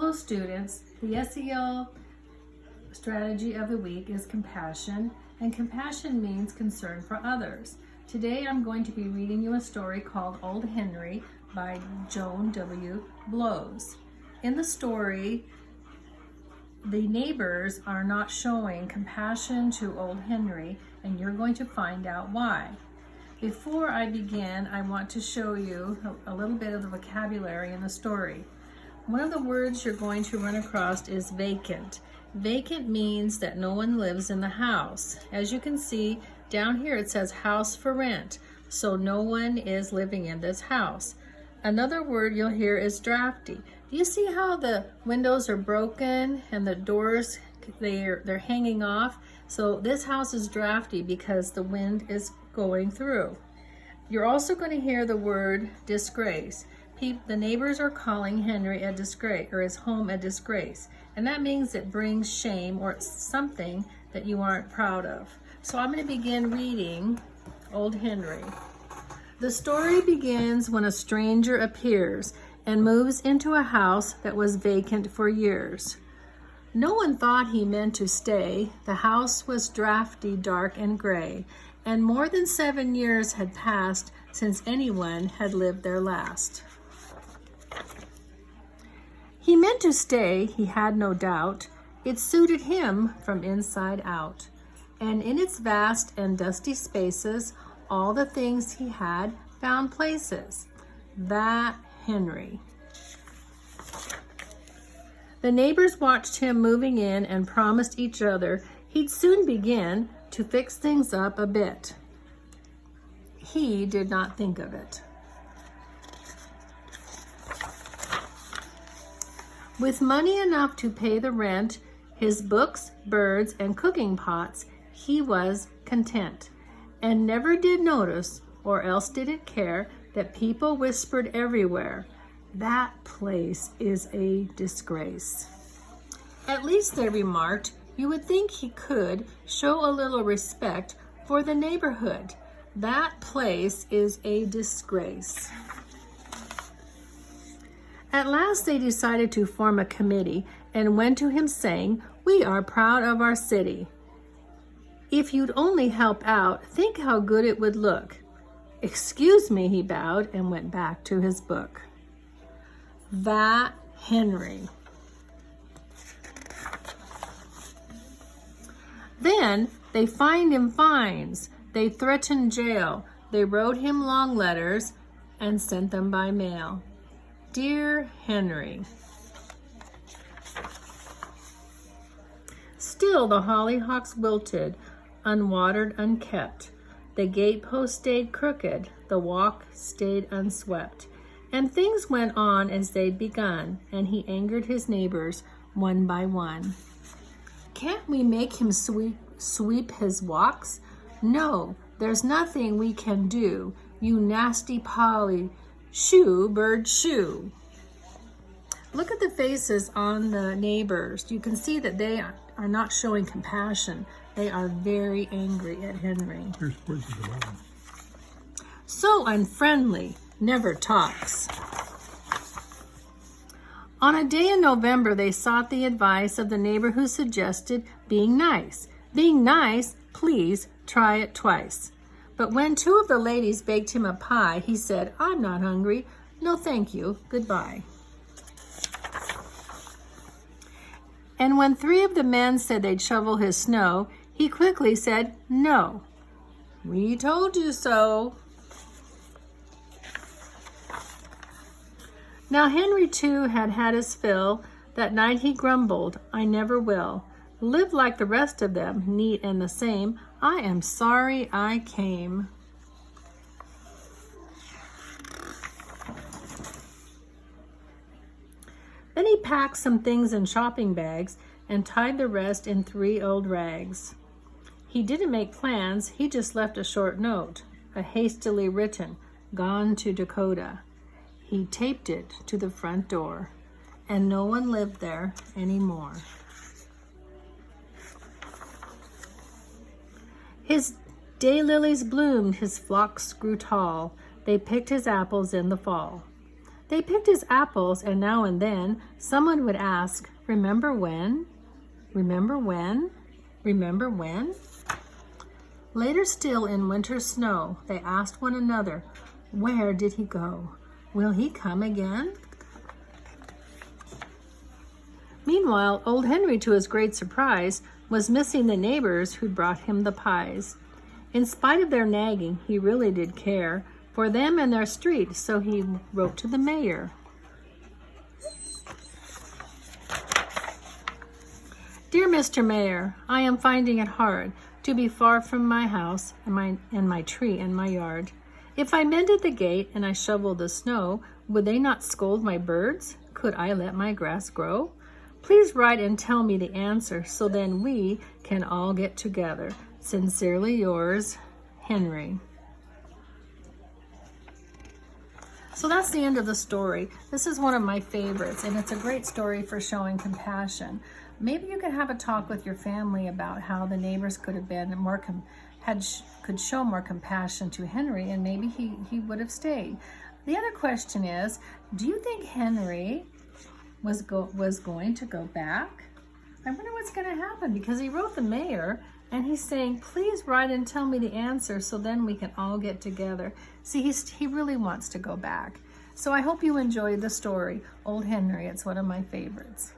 Hello students, the SEL strategy of the week is compassion, and compassion means concern for others. Today I'm going to be reading you a story called Old Henry by Joan W. Blows. In the story, the neighbors are not showing compassion to Old Henry, and you're going to find out why. Before I begin, I want to show you a little bit of the vocabulary in the story. One of the words you're going to run across is vacant. Vacant means that no one lives in the house. As you can see, down here it says house for rent, so no one is living in this house. Another word you'll hear is drafty. Do you see how the windows are broken and the doors, they're hanging off? So this house is drafty because the wind is going through. You're also going to hear the word disgrace. The neighbors are calling Henry a disgrace, or his home a disgrace. And that means it brings shame, or it's something that you aren't proud of. So I'm going to begin reading Old Henry. The story begins when a stranger appears and moves into a house that was vacant for years. No one thought he meant to stay. The house was drafty, dark, and gray, and more than 7 years had passed since anyone had lived there last. He meant to stay, he had no doubt. It suited him from inside out. And in its vast and dusty spaces, all the things he had found places. That Henry. The neighbors watched him moving in and promised each other he'd soon begin to fix things up a bit. He did not think of it. With money enough to pay the rent, his books, birds, and cooking pots, he was content, and never did notice, or else didn't care, that people whispered everywhere, "That place is a disgrace." At least, they remarked, you would think he could show a little respect for the neighborhood. That place is a disgrace. At last they decided to form a committee and went to him saying, "We are proud of our city. If you'd only help out, think how good it would look." "Excuse me," he bowed and went back to his book. That Henry. Then they fined him fines. They threatened jail. They wrote him long letters and sent them by mail. Dear Henry. Still the hollyhocks wilted, unwatered, unkept. The gatepost stayed crooked, the walk stayed unswept. And things went on as they'd begun, and he angered his neighbors one by one. Can't we make him sweep his walks? No, there's nothing we can do, you nasty Polly. Shoo, bird, shoo. Look at the faces on the neighbors. You can see that they are not showing compassion. They are very angry at Henry. So unfriendly, never talks. On a day in November, they sought the advice of the neighbor who suggested being nice. Being nice, please try it twice. But when 2 of the ladies baked him a pie, he said, "I'm not hungry. No, thank you. Goodbye." And when 3 of the men said they'd shovel his snow, he quickly said, "No. We told you so." Now Henry, too, had had his fill. That night he grumbled, "I never will live like the rest of them, neat and the same. I am sorry I came." Then he packed some things in shopping bags and tied the rest in 3 old rags. He didn't make plans, he just left a short note, a hastily written, "Gone to Dakota." He taped it to the front door, and no one lived there anymore. His daylilies bloomed, his flocks grew tall. They picked his apples in the fall. They picked his apples, and now and then someone would ask, "Remember when? Remember when? Remember when?" Later still, in winter snow, they asked one another, "Where did he go? Will he come again?" Meanwhile, old Henry, to his great surprise, was missing the neighbors who'd brought him the pies. In spite of their nagging, he really did care for them and their street, so he wrote to the mayor. "Dear Mr. Mayor, I am finding it hard to be far from my house and my tree and my yard. If I mended the gate and I shoveled the snow, would they not scold my birds? Could I let my grass grow? Please write and tell me the answer, so then we can all get together. Sincerely yours, Henry." So that's the end of the story. This is one of my favorites, and it's a great story for showing compassion. Maybe you could have a talk with your family about how the neighbors could have been more could show more compassion to Henry, and maybe he would have stayed. The other question is, do you think Henry was going to go back? I wonder what's going to happen, because he wrote the mayor and he's saying, please write and tell me the answer so then we can all get together. See, he really wants to go back. So I hope you enjoyed the story, Old Henry. It's one of my favorites.